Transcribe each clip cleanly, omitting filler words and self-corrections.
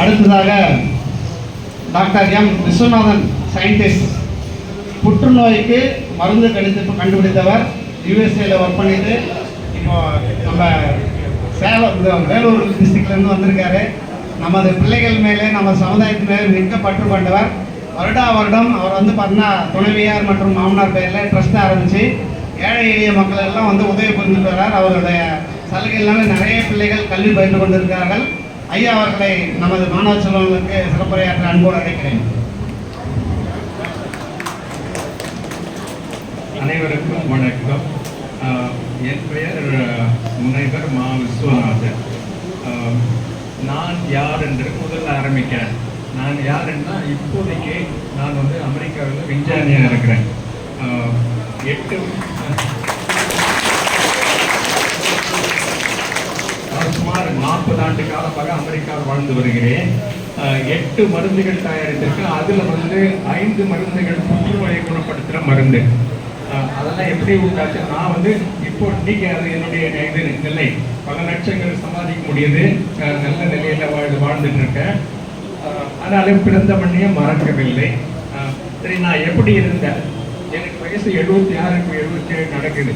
அடுத்ததாக doctor M Viswanathan scientist, புற்றுநோய்க்கு மருந்து கண்டுபிடித்தவர். யூஎஸ்ஏல ஒர்க் பண்ணிட்டு இப்போ நம்ம சேலம் வேலூர் டிஸ்ட்ரிக்ட்லேருந்து வந்திருக்காரு. நமது பிள்ளைகள் மேலே நம்ம சமுதாயத்து மேலே மிக்க பற்று கொண்டவர். வருடம் அவர் வந்து பார்த்தீங்கன்னா துணைவியார் மற்றும் மாமனார் பேரில் ட்ரஸ்ட் ஆரம்பித்து ஏழை எளிய மக்கள் எல்லாம் வந்து உதவி புரிந்துட்டு வர்றார். அவருடைய சலுகை எல்லாமே நிறைய பிள்ளைகள் கல்வி பயின்று கொண்டிருக்கிறார்கள். ஐயா அவர்களை நமது மாணவ செல்வங்களுக்கு சிறப்புரையாற்ற அன்போடு அழைக்கிறேன். அனைவருக்கும் வணக்கம். என் பெயர் முனைவர் மா விஸ்வநாதன். நான் யார் என்று முதல்ல ஆரம்பிக்கிறேன். நான் யாருன்னா, இப்போதைக்கு நான் வந்து அமெரிக்காவில் விஞ்ஞானியாக இருக்கிறேன். சுமார் 40 ஆண்டு காலமாக அமெரிக்காவில் வாழ்ந்து வருகிறேன். 8 மருந்துகள் தயாரித்திருக்கு. அதில் வந்து 5 மருந்துகள் புற்றுநோயை குணப்படுத்துகிற மருந்து. அதெல்லாம் எப்படி உண்டாச்சு, நான் வந்து இப்போ இன்னைக்கு அது என்னுடைய இது நிலை, பல லட்சங்கள் சம்பாதிக்க முடியுது, நல்ல நிலையில் வாழ்ந்துட்டு இருக்கேன். ஆனாலும் பிறந்த மண்ணையே மறக்கவில்லை. சரி, நான் எப்படி இருந்தேன்? எனக்கு வயசு 76 77 நடக்குது.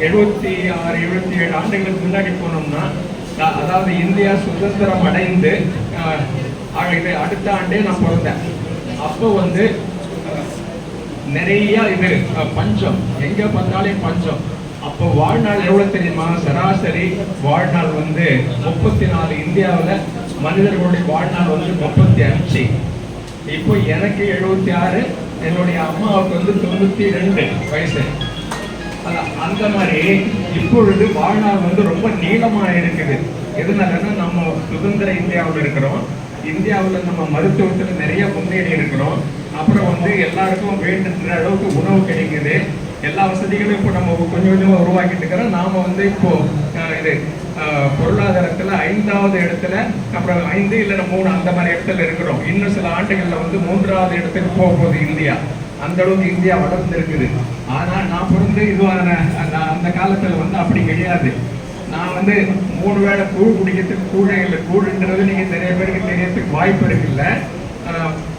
76 77 ஆண்டுகளுக்கு முன்னாடி போனோம்னா, அதாவது இந்தியா சுதந்திரம் அடைந்து அடுத்த ஆண்டே நான் பிறந்தேன். அப்போ வந்து நிறைய இது பஞ்சம், எங்க பார்த்தாலும் பஞ்சம். அப்போ வாழ்நாள் எவ்வளவு தெரியுமா? சராசரி வாழ்நாள் வந்து 34. இந்தியாவில் மனிதர்களுடைய வாழ்நாள் வந்து 35. இப்போ எனக்கு 76, என்னுடைய அம்மாவுக்கு வந்து 92 வயசு. அந்த மாதிரி இப்பொழுது வாழ்நாள் வந்து ரொம்ப நீளமாக இருக்குது. எதனாலன்னா, நம்ம சுதந்திர இந்தியாவில் இருக்கிறோம். இந்தியாவில் நம்ம மருத்துவத்தில் நிறைய முன்னேறி இருக்கிறோம். அப்புறம் வந்து எல்லாருக்கும் வேண்டுன்ற அளவுக்கு உணவு கிடைக்குது. எல்லா வசதிகளும் இப்போ நம்ம கொஞ்சம் கொஞ்சமாக உருவாக்கிட்டு இருக்கிறோம். நாம் வந்து இப்போ இது பொருளாதாரத்தில் 5வது இடத்துல, அப்புறம் 5 இல்லைன்னா 3 அந்த மாதிரி இடத்துல இருக்கிறோம். இன்னும் சில ஆண்டுகளில் வந்து 3வது இடத்துக்கு போகும்போது இந்தியா, அந்த அளவுக்கு இந்தியா வளர்ந்துருக்குது. ஆனால் நான் பிறந்து இதுவான அந்த காலத்தில் வந்து அப்படி கிடையாது. நான் வந்து 3 வேளை கூழ் குடிக்கிறதுக்கு கூழே இல்லை. கூழுன்றது நீங்கள் நிறைய பேருக்கு தெரியறதுக்கு வாய்ப்பு இருக்குல்ல.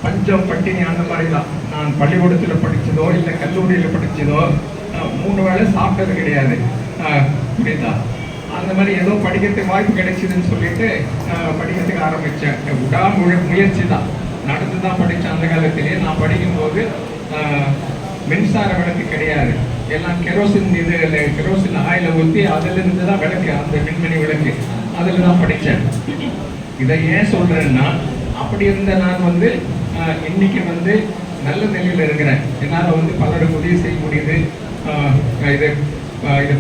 பஞ்சம் பட்டினி அந்த மாதிரி தான். நான் பள்ளிக்கூடத்தில் படித்ததோ இல்லை கல்லூரியில் படித்ததோ 3 வேளை சாப்பிட்டது கிடையாது. புரியுதா? அந்த மாதிரி ஏதோ படிக்கிறதுக்கு வாய்ப்பு கிடைச்சிதுன்னு சொல்லிட்டு படிக்கிறதுக்கு ஆரம்பித்தேன். முயற்சி தான், நடந்து தான் படித்தேன். அந்த காலத்திலேயே நான் படிக்கும்போது மின்சார விளக்கு கிடையாது. எல்லாம் கெரோசின் கெரோசின் ஆயில ஊற்றி அதிலிருந்து தான் விளக்கு, அந்த மின்மினி விளக்கு, அதில் தான் படித்தேன். இதை ஏன் சொல்கிறேன்னா, அப்படி இருந்த நான் வந்து இன்னைக்கு வந்து நல்ல நிலையில் இருக்கிறேன். என்னால் வந்து பலருக்கு உதவி செய்ய முடியுது, இது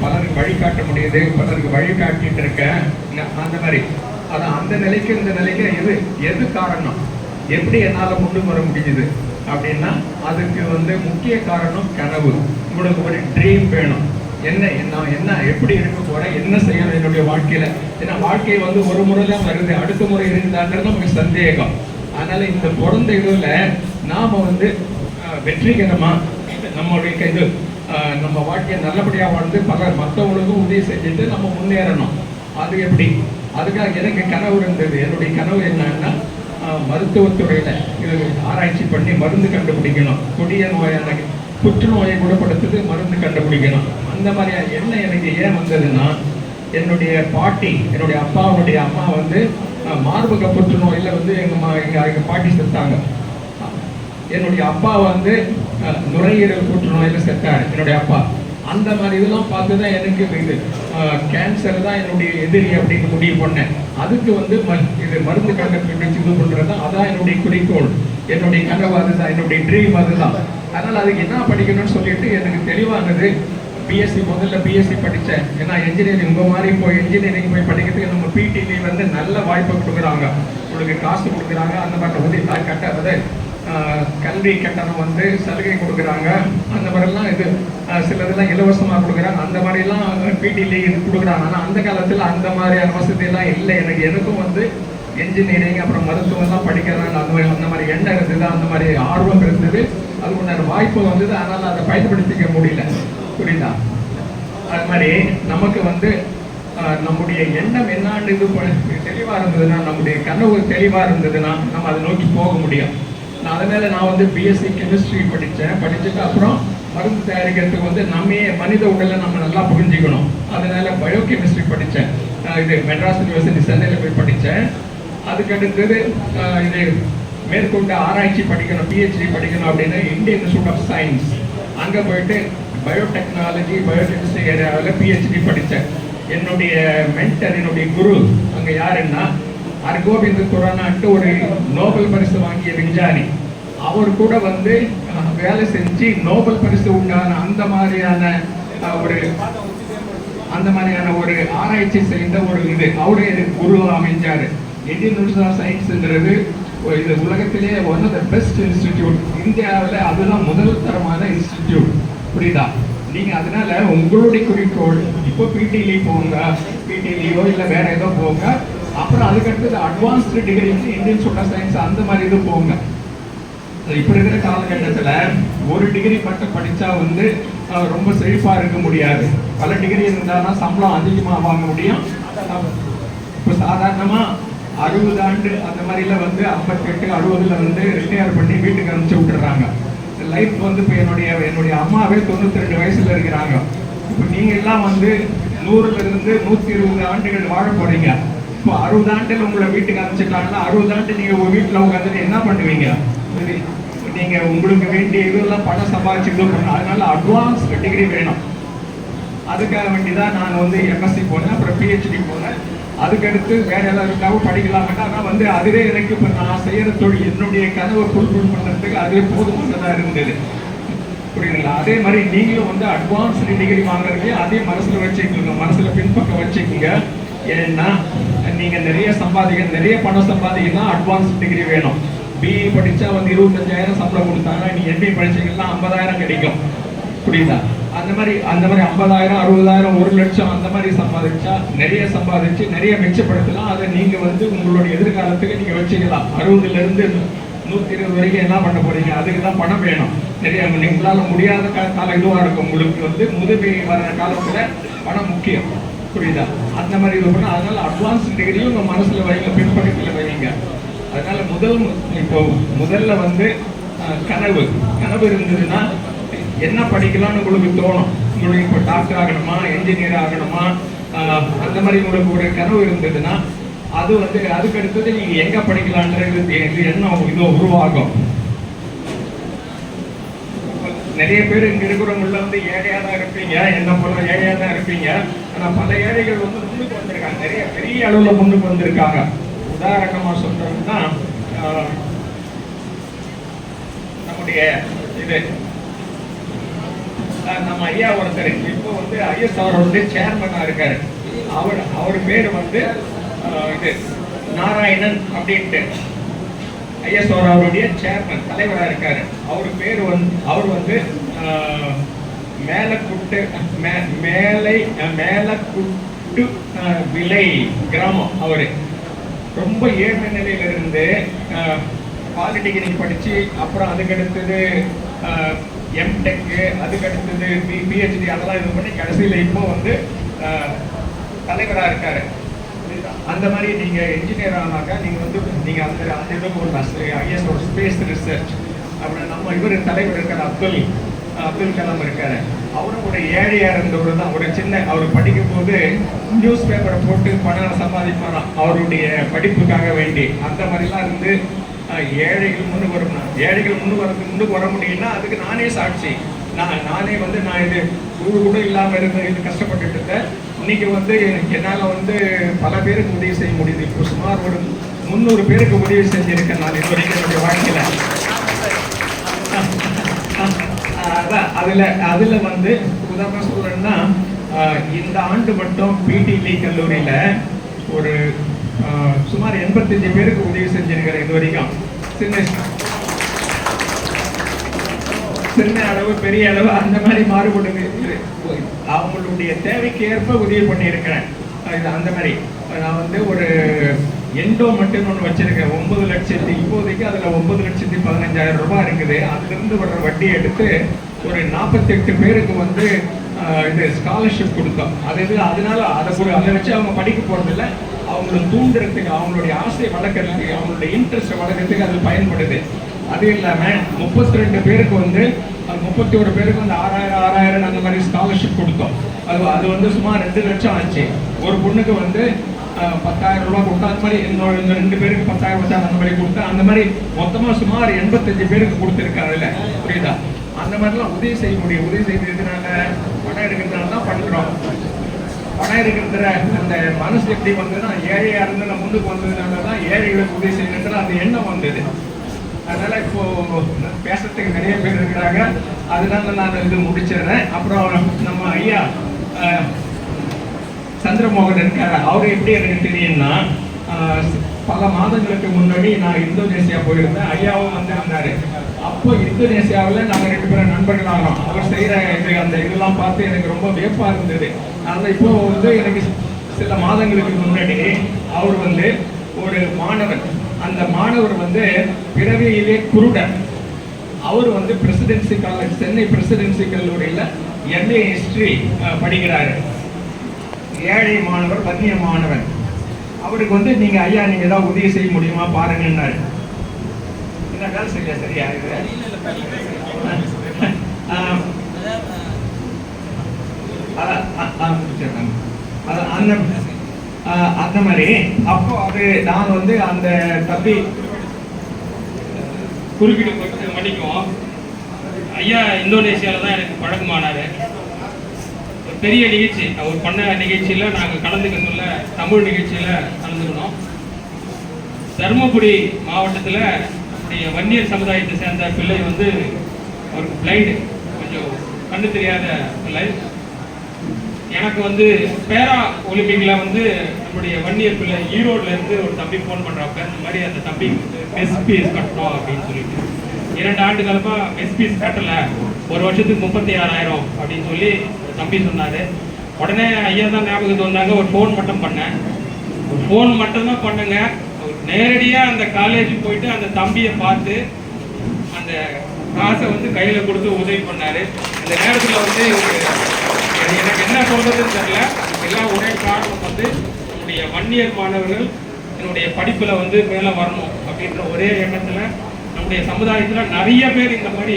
பலருக்கு வழிகாட்ட முடியுது, பலருக்கு வழிகாட்டிட்டு இருக்கேன். அந்த மாதிரி அதான் அந்த நிலைக்கு இந்த நிலைக்கு எது காரணம், எப்படி என்னால் முன்னுக்கு வர முடியுது அப்படின்னா, அதுக்கு வந்து முக்கிய காரணம் கனவு. உங்களுக்கு ஒரு ட்ரீம் வேணும். என்ன எப்படி இருக்க போறேன், என்ன செய்யணும் என்னுடைய வாழ்க்கையில. ஏன்னா வாழ்க்கை வந்து ஒரு முறை தான் வருது, அடுத்த முறை இருந்தான்றது நமக்கு சந்தேகம். அதனால இந்த பிறந்த இதுல நாம வந்து வெற்றிகரமா நம்மளுடைய இது நம்ம வாழ்க்கையை நல்லபடியா வாழ்ந்து மற்றவங்களுக்கும் உதவி செஞ்சுட்டு நம்ம முன்னேறணும். அது எப்படி? அதுக்காக எனக்கு கனவு இருந்தது. என்னுடைய கனவு என்னன்னா, மருத்துவத்துறையில இது ஆராய்ச்சி பண்ணி மருந்து கண்டுபிடிக்கணும். கொடிய நோயான புற்றுநோயை குணப்படுத்துது மருந்து கண்டுபிடிக்கணும். அந்த மாதிரி என்ன எனக்கு ஏன் வந்ததுன்னா, என்னுடைய பாட்டி, என்னுடைய அப்பாவுடைய அம்மா வந்து மார்பக புற்றுநோயில் வந்து எங்கள் பாட்டி செத்தாங்க. என்னுடைய அப்பா வந்து நுரையீரல் புற்றுநோயில் செத்தார் என்னுடைய அப்பா. அந்த மாதிரி இதெல்லாம் பார்த்து தான் எனக்கு இது கேன்சர் தான் என்னுடைய எதிரி அப்படின்னு முடிவு பண்ணேன். அதுக்கு வந்து இது மருந்து கண்டுபிடிச்சு இது பண்ணுறது தான், அதான் என்னுடைய குறிக்கோள், என்னுடைய கனவு அதுதான், என்னுடைய ட்ரீம் அதுதான். அதனால் அதுக்கு என்ன படிக்கணும்னு சொல்லிட்டு எனக்கு தெளிவானது. பிஎஸ்சி முதல்ல பிஎஸ்சி படித்தேன். ஏன்னா என்ஜினியரிங் உங்கள் மாதிரி போய் என்ஜினியரிங் போய் படிக்கிறதுக்கு நம்ம பிடிவி வந்து நல்ல வாய்ப்பை கொடுக்குறாங்க, உங்களுக்கு காசு கொடுக்குறாங்க. அந்த மாதிரி உதவி கட்டது கல்வி கட்டணம் வந்து சலுகை கொடுக்குறாங்க. அந்த மாதிரிலாம் இது சிலதெல்லாம் இலவசமாக கொடுக்குறாங்க. அந்த மாதிரிலாம் பிடிவி இது கொடுக்குறாங்க. ஆனால் அந்த காலத்தில் அந்த மாதிரியான வசதியெல்லாம் இல்லை. எனக்கும் வந்து என்ஜினியரிங் அப்புறம் மருத்துவம்லாம் படிக்கிறாங்க. அந்த மாதிரி எண்ணம் இருந்தது, அந்த மாதிரி ஆர்வம் இருந்தது, அது உண்டான வாய்ப்பு வந்தது. அதனால் அதை பயன்படுத்திக்க முடியல. புரியுதா? அது மாதிரி நமக்கு வந்து நம்முடைய எண்ணம் என்னான்னு இது தெளிவாக இருந்ததுன்னா, நம்முடைய கனவு தெளிவாக இருந்ததுன்னா நம்ம அதை நோக்கி போக முடியும். நான் வந்து பிஎஸ்சி கெமிஸ்ட்ரி படிச்சுட்டு அப்புறம் மருந்து தயாரிக்கிறதுக்கு வந்து மனித உடலை நம்ம நல்லா புரிஞ்சுக்கணும். அதனால பயோகெமிஸ்ட்ரி படித்தேன். இது மெட்ராஸ் யூனிவர்சிட்டி சென்னையில் போய் படித்தேன். அதுக்கு அடுத்தது இது மேற்கொண்டு ஆராய்ச்சி படிக்கணும், பிஹெச்டி படிக்கணும் அப்படின்னு இந்தியன் இன்ஸ்டியூட் ஆஃப் சயின்ஸ் அங்கே போயிட்டு பயோடெக்னாலஜி பயோகெமிஸ்ட்ரி ஏரியாவில் பிஹெச்டி படித்தேன். என்னுடைய மென்டர், என்னுடைய குரு அங்கே யாருன்னா அர்கோபிந்த் குரானான்ட்டு ஒரு நோபல் பரிசு வாங்கிய விஞ்ஞானி. அவர் கூட வந்து வேலை செஞ்சு நோபல் பரிசு உண்டான அந்த மாதிரியான ஒரு ஆராய்ச்சி செய்த ஒரு இது அவரே குரு அமைஞ்சாரு. இந்தியன் இன்ஸ்டியூட் ஆஃப் சயின்ஸ்ங்கிறது இது உலகத்திலே one of the best institute. இந்தியாவில் அதுதான் முதல் தரமான இன்ஸ்டிடியூட். புரியுதா? நீங்கள் அதனால உங்களுடைய குறிக்கோள் இப்போ பிடிலி போங்க, பிடிலியோ இல்லை வேற ஏதோ போங்க. அப்புறம் அதுக்கடுத்தது advanced degree Indian Institute of Science அந்த மாதிரி இது போங்க. இப்போ இருக்கிற காலகட்டத்தில் ஒரு டிகிரி மட்டும் படித்தா வந்து ரொம்ப செழிப்பாக இருக்க முடியாது. பல டிகிரி இருந்தால் தான் சம்பளம் அதிகமாக வாங்க முடியும். இப்போ சாதாரணமாக 60 ஆண்டு அந்த மாதிரிலாம் வந்து 58 60 வந்து ரிட்டையர் பண்ணி வீட்டுக்கு அனுப்பிச்சு விட்டுறாங்க. லைஃப் வந்து இப்போ என்னுடைய அம்மாவே 92 வயசுல இருக்கிறாங்க. இப்போ நீங்க எல்லாம் வந்து 100லிருந்து 120 ஆண்டுகள் வாழ போறீங்க. இப்போ 60 ஆண்டுல உங்களை வீட்டுக்கு அனுப்பிச்சிட்டாங்கன்னா 60 ஆண்டு நீங்க உங்க வீட்டில் உட்காந்துட்டு என்ன பண்ணுவீங்க? நீங்க உங்களுக்கு வேண்டிய இதெல்லாம் பணம் சம்பாதிச்சுட்டு பண்ணணும். அதனால அட்வான்ஸ் டிகிரி வேணும். அதுக்காக வேண்டிதான் நான் வந்து எம்எஸ்சி போனேன், அப்புறம் பிஹெச்டி போனேன். அதுக்கடுத்து வேற ஏதாவது இருந்தாலும் படிக்கலாம்னா ஆனால் வந்து அதுவே எனக்கு இப்போ நான் செய்யற தொழில் என்னுடைய கனவை ஃபுல்ஃபில் பண்ணுறதுக்கு அதுவே போதுமானதாக இருந்தது. புரியுதுங்களா? அதே மாதிரி நீங்களும் வந்து அட்வான்ஸ்டு டிகிரி வாங்குறதுக்கு அதே மனசில் வச்சுக்கோங்க, மனசில் பின்பக்கம் வச்சுக்கோங்க. ஏன்னா நீங்கள் நிறைய பணம் சம்பாதிக்கணும்னா அட்வான்ஸ் டிகிரி வேணும். பிஇ படித்தா வந்து 25,000 சம்பளம் கொடுத்தாங்க. நீ எம்பி படிச்சீங்கன்னா 50,000 கிடைக்கும். புரியுதா? அந்த மாதிரி 50,000 60,000 1 லட்சம் அந்த மாதிரி சம்பாதிச்சு நிறைய மிச்சப்படுத்தலாம். அதை நீங்க வந்து உங்களுடைய எதிர்காலத்துக்கு நீங்க வச்சுக்கலாம். 60லிருந்து 120 வரைக்கும் என்ன பண்ண போறீங்க? அதுக்கு தான் பணம் வேணும். நிறைய உங்களால முடியாத காலம் இதுவாக இருக்கும். உங்களுக்கு வந்து முதுமை வர காலத்துல பணம் முக்கியம். புரியுதா? அந்த மாதிரி இது பண்ண. அதனால அட்வான்ஸ் டிகிரியும் உங்க மனசுல வைங்க, பின்பக்கத்தில் வைங்க. அதனால முதல்ல வந்து கனவு இருந்ததுன்னா என்ன படிக்கலாம்னு உங்களுக்கு தோணும். உங்களுக்கு இப்போ டாக்டர் ஆகணுமா, என்ஜினியர் ஆகணுமா, அந்த மாதிரி உங்களுக்கு ஒரு கனவு இருந்ததுன்னா அது வந்து அதுக்கு அடுத்தது நீங்க எங்க படிக்கலான்றது எண்ணம் இதோ உருவாகும். நிறைய பேர் இங்க இருக்கிறவங்கள வந்து ஏழையா தான் இருப்பீங்க, என்ன போல ஏழையா தான் இருப்பீங்க. ஆனா பல ஏழைகள் வந்து முன்னுக்கு வந்திருக்காங்க, நிறைய பெரிய அளவுல முன்னுக்கு வந்திருக்காங்க. உதாரணமா சொல்றோம்னா நம்முடைய இது நம்ம ஐயா ஒருத்தர் இப்போ வந்து ஐஎஸ்ஆர் வந்து சேர்மனா இருக்காரு. அவர் பேர் வந்து இது நாராயணன் அப்படின்ட்டு ஐஎஸ்ஆர் அவருடைய சேர்மன் தலைவராக இருக்காரு. அவர் வந்து மேலக்குட்டு விலை கிராமம். அவரு ரொம்ப ஏழ்மை நிலையில இருந்து பாலிடெக்னிக் படிச்சு அப்புறம் அதுக்கடுத்தது எம்டெக்கு, அதுக்கடுத்தது பிஹெச்டி அதெல்லாம் இது பண்ணி கடைசியில் இப்போ வந்து தலைவராக இருக்காரு. அந்த மாதிரி நீங்க என்ஜினியர் ஆனாக்கா நீங்க அந்த இதுக்கு ஒரு ஐஎஸ் ஒரு ஸ்பேஸ் ரிசர்ச் அப்படி நம்ம இவர் தலைவர் இருக்காரு அப்துல் கலாம் இருக்காரு. அவரும் ஒரு ஏழையா இருந்தவர் தான். ஒரு சின்ன அவர் படிக்கும் போது நியூஸ் பேப்பரை போட்டு பணம் சம்பாதிப்பாராம் அவருடைய படிப்புக்காக வேண்டி. அந்த மாதிரிலாம் இருந்து ஏழைகள் முன்னுக்கு வர முடியும்னா அதுக்கு நானே சாட்சி. நானே வந்து நான் இது கூட இல்லாம இருந்து கஷ்டப்பட்டுட்டு இருந்தேன். இன்னைக்கு வந்து என்னால வந்து பல பேருக்கு உதவி செய்ய முடியுது. இப்போ சுமார் ஒரு 300 பேருக்கு உதவி செஞ்சிருக்கேன் நான் இது வரைக்கும் என்னுடைய வாழ்க்கையில. அதுல வந்து உதாரணம் சொல்றேன்னா இந்த ஆண்டு மட்டும் பிடிலி கல்லூரியில ஒரு சுமார் 85 பேருக்கு உதவி செஞ்சிருக்கிறேன் இது வரைக்கும். சின்ன அளவு பெரிய அளவு அந்த மாதிரி மாறுபடுது. அவங்களுடைய தேவைக்கு ஏற்ப உதவி பண்ணியிருக்கிறேன். அந்த மாதிரி நான் வந்து ஒரு எண்டோ மட்டும் ஒன்று வச்சிருக்கேன். 9 லட்சத்தி இப்போதைக்கு அதில் 9,15,000 ரூபாய் இருக்குது. அதுலேருந்து வர்ற வட்டி எடுத்து ஒரு 48 பேருக்கு வந்து இது ஸ்காலர்ஷிப் கொடுத்தோம். அதனால அதை வச்சு அவங்க படிக்க போகிறதில்ல, அவங்கள தூண்டுறதுக்கு, அவங்களுடைய ஆசை வளர்க்கறதுக்கு, அவங்களுடைய இன்ட்ரெஸ்ட் வளர்க்கறதுக்கு அது பயன்படுது. அது இல்லாமல் 32 பேருக்கு வந்து 31 பேருக்கு வந்து 6000 அந்த மாதிரி ஸ்காலர்ஷிப் கொடுத்தோம். அது வந்து சுமார் 2 லட்சம் ஆச்சு. ஒரு பொண்ணுக்கு வந்து 10,000 ரூபா கொடுத்தா, அந்த மாதிரி இன்னொரு 2 பேருக்கு 10,000 அந்த மாதிரி கொடுத்தா, அந்த மாதிரி மொத்தமாக சுமார் 85 பேருக்கு கொடுத்துருக்காருல்ல, புரியுதா? அந்த மாதிரிலாம் உதவி செய்ய முடியும். உதவி செய்யறதுனால பணம் எடுக்கிறதுனால தான் பண்ணுறோம். பணம் இருக்கிற அந்த மனசு எப்படி வந்ததுன்னா, ஏழையாக இருந்து நான் முன்னுக்கு வந்ததுனால தான் ஏழைகளுக்கு உதவி செய்யணுன்ற அந்த எண்ணம் வந்தது. அதனால இப்போ பேசுறதுக்கு நிறைய பேர் இருக்கிறாங்க, அதனால நான் இது முடிச்சிடுறேன். அப்புறம் நம்ம ஐயா சந்திரமோகன் இருக்காரு. அவரு எப்படி எனக்கு தெரியும்னா, பல மாதங்களுக்கு முன்னாடி நான் இந்தோனேசியா போயிருந்தேன். ஐயாவும் வந்திருந்தாரு. அப்போ இந்தோனேசியாவில் நாங்கள் 2 பேரும் நண்பர்களானோம். அவர் செய்கிற அந்த இதெல்லாம் பார்த்து எனக்கு ரொம்ப வியப்பாக இருந்தது. அதனால் இப்போ வந்து எனக்கு சில மாதங்களுக்கு முன்னாடி அவர் வந்து ஒரு மாணவர், அந்த மாணவர் வந்து பிறவியிலே குருடன். அவர் வந்து பிரசிடென்சி காலேஜ், சென்னை பிரசிடென்சி கல்லூரியில் MA ஹிஸ்டரி படிக்கிறாரு. ஏழை மாணவர், வன்னிய மாணவர். அவருக்கு வந்து நீங்கள் ஐயா நீங்கள் ஏதாவது உதவி செய்ய முடியுமா பாருங்கன்னாரு. என்ன வேலை செய்ய சரியா இது அந்த மாதிரி. அப்போ அது நான் வந்து அந்த தம்பி குறுக்கிட்டு போயிட்டு மன்னிக்கும். ஐயா இந்தோனேசியாவில் தான் எனக்கு பழக்கமானார். பெரிய நிகழ்ச்சி அவர் பண்ண நிகழ்ச்சியில் நாங்கள் கலந்துக்க சொல்ல தமிழ் நிகழ்ச்சியில் கலந்துக்கணும். தருமபுரி மாவட்டத்தில் நம்முடைய வன்னியர் சமுதாயத்தை சேர்ந்த பிள்ளை வந்து அவருக்கு பிளைண்டு, கொஞ்சம் கண்ணு தெரியாத பிள்ளை. எனக்கு வந்து பேரா ஒலிம்பிக்கில் வந்து நம்முடைய வன்னியர் பிள்ளை ஈரோடுல இருந்து ஒரு தம்பி ஃபோன் பண்ணுறப்ப இந்த மாதிரி அந்த தம்பி மெஸ் ஃபீஸ் கட்டணும் அப்படின்னு சொல்லிட்டு 2 ஆண்டு காலமாக மெஸ் ஃபீஸ் கட்டலை, ஒரு வருஷத்துக்கு 36,000 அப்படின்னு சொல்லி ஒரு தம்பி சொன்னார். உடனே ஐயா தான் ஞாபகத்துக்கு வந்தாங்க. ஒரு ஃபோன் மட்டும் பண்ணேன். ஒரு ஃபோன் மட்டும்தான் பண்ணுங்க. நேரடியாக அந்த காலேஜ் போயிட்டு அந்த தம்பியை பார்த்து அந்த காசை வந்து கையில் கொடுத்து உதவி பண்ணார். அந்த நேரத்தில் வந்து எனக்கு என்ன சொல்றதுன்னு தெரியல. எல்லாம் ஒரே காரணம் வந்து என்னுடைய வன்னியர் மாணவர்கள் என்னுடைய படிப்பில் வந்து மேலே வரணும் அப்படின்ற ஒரே எண்ணத்தில் நம்முடைய சமுதாயத்தில் நிறைய பேர் இந்த மாதிரி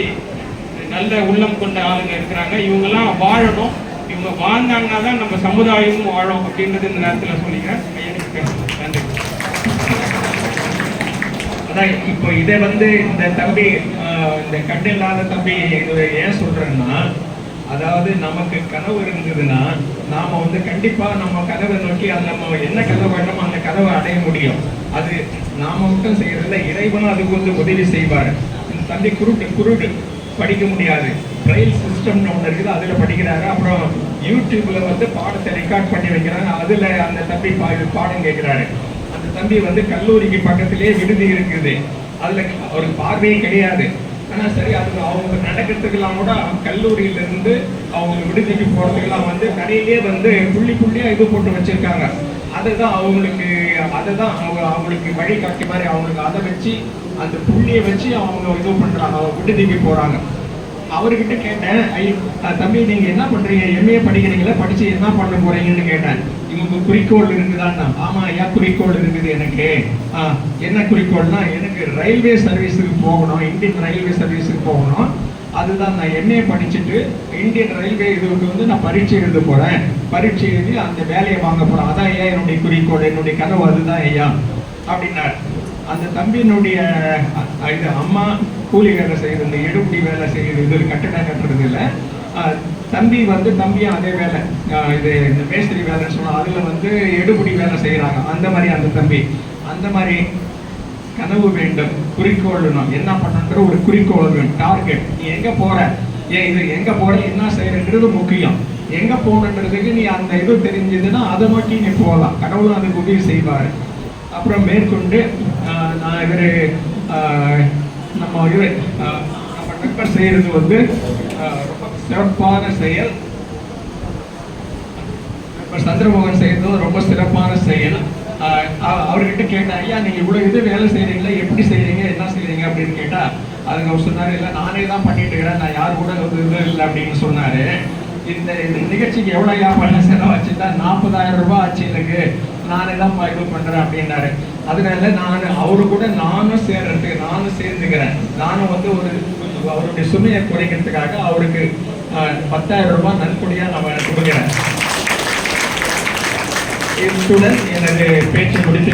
நல்ல உள்ளம் கொண்ட ஆளுங்க இருக்கிறாங்க. இவங்கெல்லாம் வாழணும். இவங்க வாழ்ந்தாங்கன்னா தான் நம்ம சமுதாயமும் வாழும் அப்படின்றது இந்த நேரத்தில் சொல்லிக்கிறேன். நன்றி. அதான் இப்போ இதை வந்து இந்த தம்பி, இந்த கண்ணு இல்லாத தம்பி ஏன் சொல்றேன்னா, அதாவது நமக்கு கனவு இருந்ததுன்னா நாம வந்து கண்டிப்பா நம்ம கனவை நோக்கி அது நம்ம என்ன கனவு வேணுமோ அந்த கனவை அடைய முடியும். அது நாம மட்டும் செய்யறதில்ல, இறைவனும் அதுக்கு வந்து உதவி செய்வார். இந்த தம்பி குருடு படிக்க முடியாது. ட்ரையல் சிஸ்டம்னு ஒன்று இருக்குது, அதில் படிக்கிறாரு. அப்புறம் யூடியூப்ல வந்து பாடத்தை ரெக்கார்ட் பண்ணி வைக்கிறாங்க, அதில் அந்த தம்பி பாடம் கேட்குறாரு. அந்த தம்பி வந்து கல்லூரிக்கு பக்கத்திலே விடுதி இருக்குது, அதில் அவருக்கு பார்வையே கிடையாது. ஆனால் சரி, அது அவங்க நடக்கிறதுக்கெல்லாம் கூட கல்லூரியிலேருந்து அவங்க விடுதிக்கு போகிறதுக்கெல்லாம் வந்து கடையிலே வந்து புள்ளியாக இது போட்டு வச்சுருக்காங்க. அதுதான் அவங்களுக்கு வழிகாட்டி மாதிரி அவங்களுக்கு அதை வச்சு அந்த புள்ளியை வச்சு அவங்க இது பண்ணுறாங்க, அவங்க விடுதிக்கு போகிறாங்க. அவர்கிட்ட கேட்டேன், தம்பி நீங்கள் என்ன பண்ணுறீங்க, MA படிக்கிறீங்களா, படித்து என்ன பண்ண போகிறீங்கன்னு கேட்டேன். இவங்க குறிக்கோள் இருக்குதான்னா, ஆமாம் ஐயா குறிக்கோள் இருக்குது எனக்கு. என்ன குறிக்கோள்னா, எனக்கு ரயில்வே சர்வீஸுக்கு போகணும், இந்தியன் ரயில்வே சர்வீஸுக்கு போகணும். அதுதான் நான் MA படிச்சுட்டு இந்தியன் ரயில்வே இதுக்கு வந்து நான் பரீட்சை எழுத போகிறேன். பரீட்சை எழுதி அந்த வேலையை வாங்க போகிறேன். அதான் ஐயா என்னுடைய குறிக்கோள், என்னுடைய கனவு அதுதான் ஐயா அப்படின்னார். அந்த தம்பியினுடைய இது அம்மா கூலி வேலை செய்யுது, இந்த எடுபடி வேலை செய்யுது, இது கட்டடம் கட்டுறது இல்லை. தம்பியும் அதே வேலை, இது இந்த மேஸ்திரி வேலைன்னு சொன்னால் அதில் வந்து எடுபடி வேலை செய்கிறாங்க. அந்த மாதிரி அந்த தம்பி அந்த மாதிரி கனவு வேண்டும், குறிக்கோள் என்ன பண்ணுன்ற ஒரு குறிக்கோள் வேண்டும், டார்கெட். நீ எங்கே போகிற, இது எங்கே போகிற, என்ன செய்யறன்றது முக்கியம். எங்கே போகணுன்றதுக்கு நீ அந்த இது தெரிஞ்சதுன்னா அதை நோக்கி நீ போகலாம். கடவுளும் அதுக்கு உதவி செய்வார். அப்புறம் மேற்கொண்டு நம்ம நண்பர் செய்கிறது வந்து ரொம்ப சிறப்பான செயல். சந்திரமோகன் செய்யறது ரொம்ப சிறப்பான செயல். அவர்கிட்ட கேட்டேன், ஐயா நீங்கள் இவ்வளோ இது வேலை செய்கிறீங்களா, எப்படி செய்கிறீங்க, என்ன செய்கிறீங்க அப்படின்னு கேட்டால் அதுக்கு அவர் சொன்னார், இல்லை நானே தான் பண்ணிட்டு இருக்கிறேன், நான் யார் கூட இது இல்லை அப்படின்னு சொன்னார். இந்த நிகழ்ச்சிக்கு எவ்வளோ பணம் செலவாச்சுன்னா 40,000 ரூபாய் ஆச்சு எனக்கு, நானே தான் இது பண்றேன் அப்படின்னாரு. அதனால அவரு கூட நானும் சேர்ந்துக்கிறேன். நானும் வந்து அவருடைய சுமையை குறைக்கிறதுக்காக அவருக்கு 10,000 ரூபாய் நன்கொடையா நான் கொடுக்கிறேன். இத்துடன் எனது பேச்சை முடித்து